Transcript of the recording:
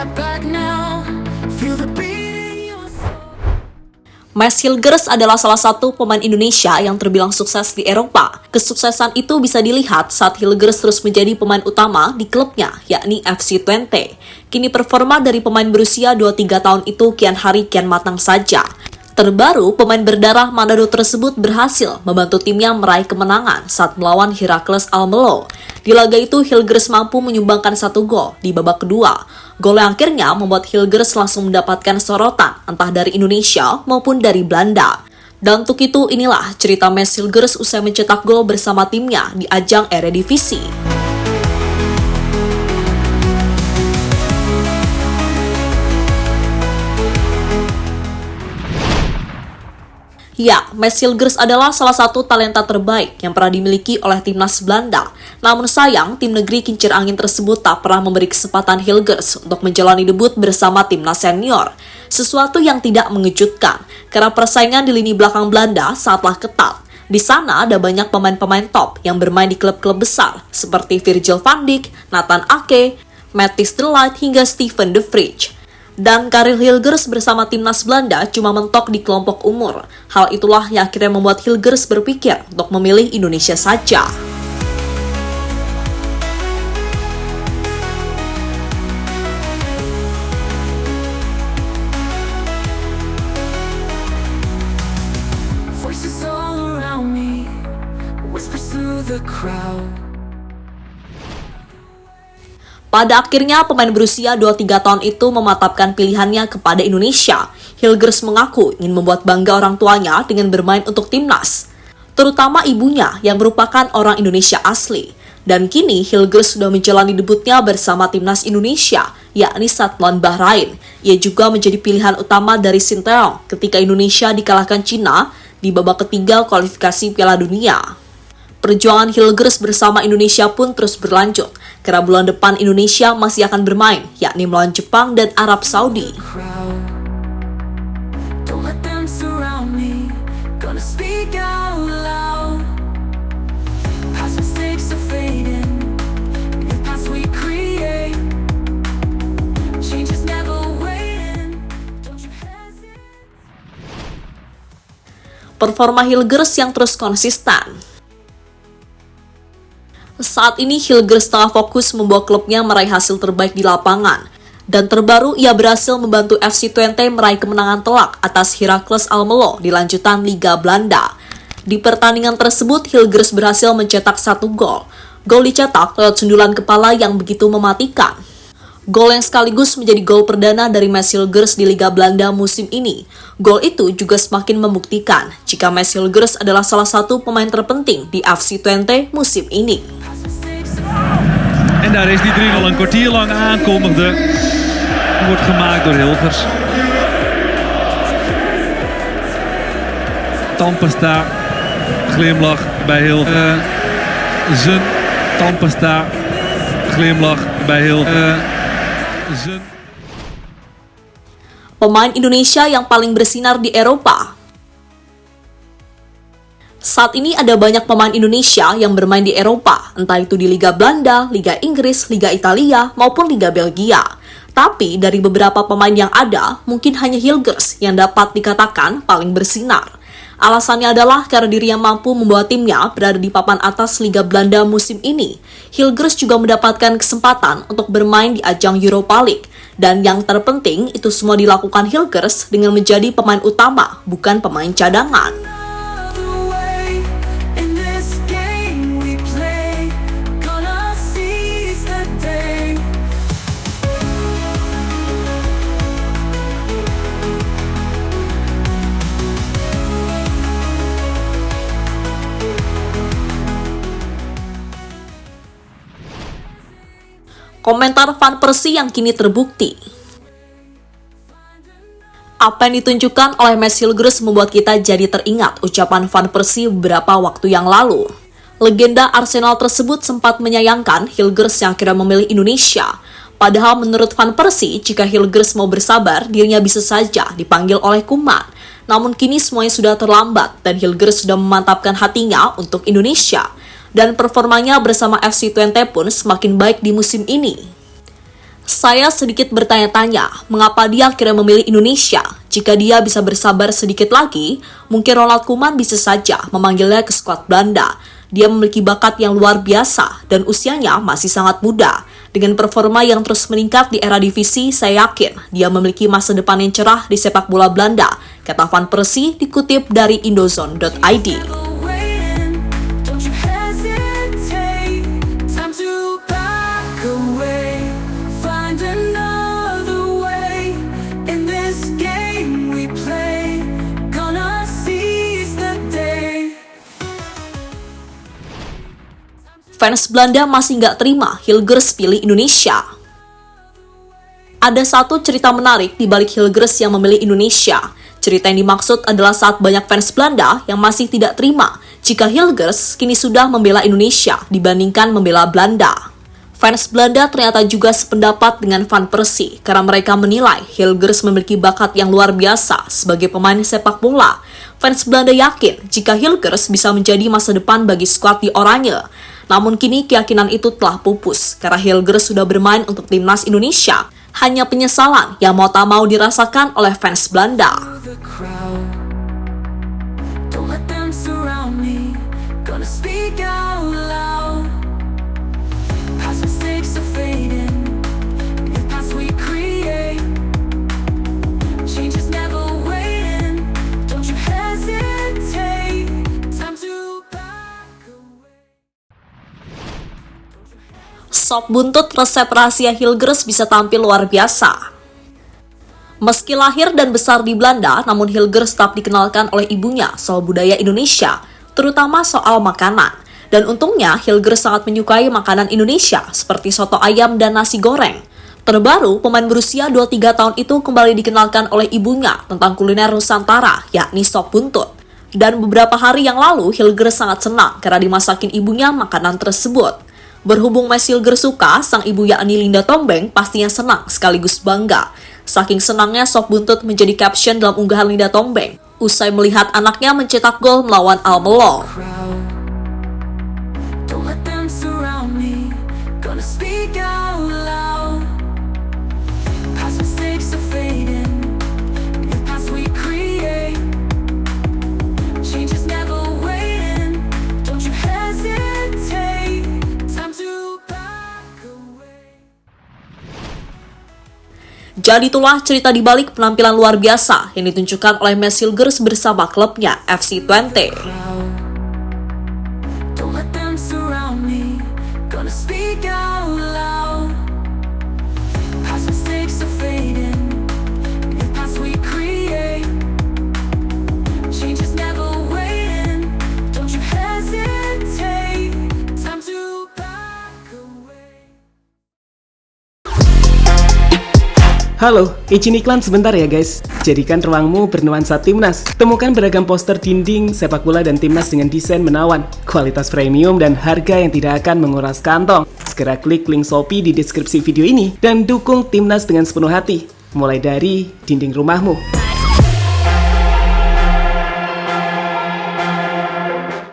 step back now. Feel the beat in your soul. Mads Hilgers adalah salah satu pemain Indonesia yang terbilang sukses di Eropa. Kesuksesan itu bisa dilihat saat Hilgers terus menjadi pemain utama di klubnya, yakni FC Twente. Kini performa dari pemain berusia 23 tahun itu kian hari kian matang saja. Terbaru, pemain berdarah Manado tersebut berhasil membantu timnya meraih kemenangan saat melawan Heracles Almelo. Di laga itu, Hilgers mampu menyumbangkan 1 gol di babak kedua. Gol yang akhirnya membuat Hilgers langsung mendapatkan sorotan entah dari Indonesia maupun dari Belanda. Dan untuk itu, inilah cerita Mads Hilgers usai mencetak gol bersama timnya di ajang Eredivisie. Ya, Mads Hilgers adalah salah satu talenta terbaik yang pernah dimiliki oleh timnas Belanda. Namun sayang, tim negeri kincir angin tersebut tak pernah memberi kesempatan Hilgers untuk menjalani debut bersama timnas senior. Sesuatu yang tidak mengejutkan, karena persaingan di lini belakang Belanda sangatlah ketat. Di sana ada banyak pemain-pemain top yang bermain di klub-klub besar, seperti Virgil van Dijk, Nathan Ake, Matthijs de Ligt, hingga Steven de Vrij. Dan karir Hilgers bersama timnas Belanda cuma mentok di kelompok umur. Hal itulah yang akhirnya membuat Hilgers berpikir untuk memilih Indonesia saja. Voices all around me, whispers through the crowd. Pada akhirnya, pemain berusia 23 tahun itu mematapkan pilihannya kepada Indonesia. Hilgers mengaku ingin membuat bangga orang tuanya dengan bermain untuk timnas, terutama ibunya yang merupakan orang Indonesia asli. Dan kini Hilgers sudah menjalani debutnya bersama timnas Indonesia, yakni saat melawan Bahrain. Ia juga menjadi pilihan utama dari Sinteyong ketika Indonesia dikalahkan Cina di babak ketiga kualifikasi Piala Dunia. Perjuangan Hilgers bersama Indonesia pun terus berlanjut, karena bulan depan Indonesia masih akan bermain, yakni melawan Jepang dan Arab Saudi. Don't let them surround me, gonna speak out loud. Past mistakes are fading, new paths we create. Change is never waiting, don't you hesitate. Performa Hilgers yang terus konsisten. Saat ini Hilgers tengah fokus membawa klubnya meraih hasil terbaik di lapangan. Dan terbaru, ia berhasil membantu FC Twente meraih kemenangan telak atas Heracles Almelo di lanjutan Liga Belanda. Di pertandingan tersebut, Hilgers berhasil mencetak 1 gol. Gol dicetak lewat sundulan kepala yang begitu mematikan. Gol yang sekaligus menjadi gol perdana dari Mads Hilgers di Liga Belanda musim ini. Gol itu juga semakin membuktikan jika Mads Hilgers adalah salah satu pemain terpenting di FC Twente musim ini. En daar is die 3-0 een kwartier lang aankondigde. Wordt gemaakt door Hilgers. Tandpasta, glimlach bij Hilgers. Zijn tandpasta, glimlach bij Hilgers. Pemain Indonesia yang paling bersinar di Eropa. Saat ini ada banyak pemain Indonesia yang bermain di Eropa, entah itu di Liga Belanda, Liga Inggris, Liga Italia, maupun Liga Belgia. Tapi dari beberapa pemain yang ada, mungkin hanya Hilgers yang dapat dikatakan paling bersinar. Alasannya adalah karena dirinya mampu membawa timnya berada di papan atas Liga Belanda musim ini. Hilgers juga mendapatkan kesempatan untuk bermain di ajang Europa League. Dan yang terpenting, itu semua dilakukan Hilgers dengan menjadi pemain utama, bukan pemain cadangan. Komentar Van Persie yang kini terbukti. Apa yang ditunjukkan oleh Mads Hilgers membuat kita jadi teringat ucapan Van Persie beberapa waktu yang lalu. Legenda Arsenal tersebut sempat menyayangkan Hilgers yang akhirnya memilih Indonesia. Padahal menurut Van Persie, jika Hilgers mau bersabar, dirinya bisa saja dipanggil oleh Koeman. Namun kini semuanya sudah terlambat dan Hilgers sudah memantapkan hatinya untuk Indonesia. Dan performanya bersama FC Twente pun semakin baik di musim ini. Saya sedikit bertanya-tanya, mengapa dia akhirnya memilih Indonesia? Jika dia bisa bersabar sedikit lagi, mungkin Ronald Koeman bisa saja memanggilnya ke skuad Belanda. Dia memiliki bakat yang luar biasa dan usianya masih sangat muda. Dengan performa yang terus meningkat di era divisi, saya yakin dia memiliki masa depan yang cerah di sepak bola Belanda, kata Van Persie dikutip dari Indozone.id. Fans Belanda masih nggak terima Hilgers pilih Indonesia. Ada satu cerita menarik di balik Hilgers yang memilih Indonesia. Cerita yang dimaksud adalah saat banyak fans Belanda yang masih tidak terima jika Hilgers kini sudah membela Indonesia dibandingkan membela Belanda. Fans Belanda ternyata juga sependapat dengan Van Persie karena mereka menilai Hilgers memiliki bakat yang luar biasa sebagai pemain sepak bola. Fans Belanda yakin jika Hilgers bisa menjadi masa depan bagi skuad di Oranje. Namun kini keyakinan itu telah pupus karena Hilgers sudah bermain untuk timnas Indonesia. Hanya penyesalan yang mau tak mau dirasakan oleh fans Belanda. Sop buntut resep rahasia Hilgers bisa tampil luar biasa. Meski lahir dan besar di Belanda, namun Hilgers tetap dikenalkan oleh ibunya soal budaya Indonesia, terutama soal makanan. Dan untungnya, Hilgers sangat menyukai makanan Indonesia seperti soto ayam dan nasi goreng. Terbaru, pemain berusia 23 tahun itu kembali dikenalkan oleh ibunya tentang kuliner Nusantara, yakni sop buntut. Dan beberapa hari yang lalu, Hilgers sangat senang karena dimasakin ibunya makanan tersebut. Berhubung Mas Hilgers suka, sang ibu yakni Linda Tombeng pastinya senang sekaligus bangga. Saking senangnya sop buntut menjadi caption dalam unggahan Linda Tombeng usai melihat anaknya mencetak gol melawan Almelo. Jadi itulah cerita di balik penampilan luar biasa yang ditunjukkan oleh Mas Hilgers bersama klubnya FC Twente. Halo, izin iklan sebentar ya guys. Jadikan ruangmu bernuansa timnas. Temukan beragam poster dinding, sepak bola dan timnas dengan desain menawan, kualitas premium dan harga yang tidak akan menguras kantong. Segera klik link Shopee di deskripsi video ini dan dukung timnas dengan sepenuh hati. Mulai dari dinding rumahmu.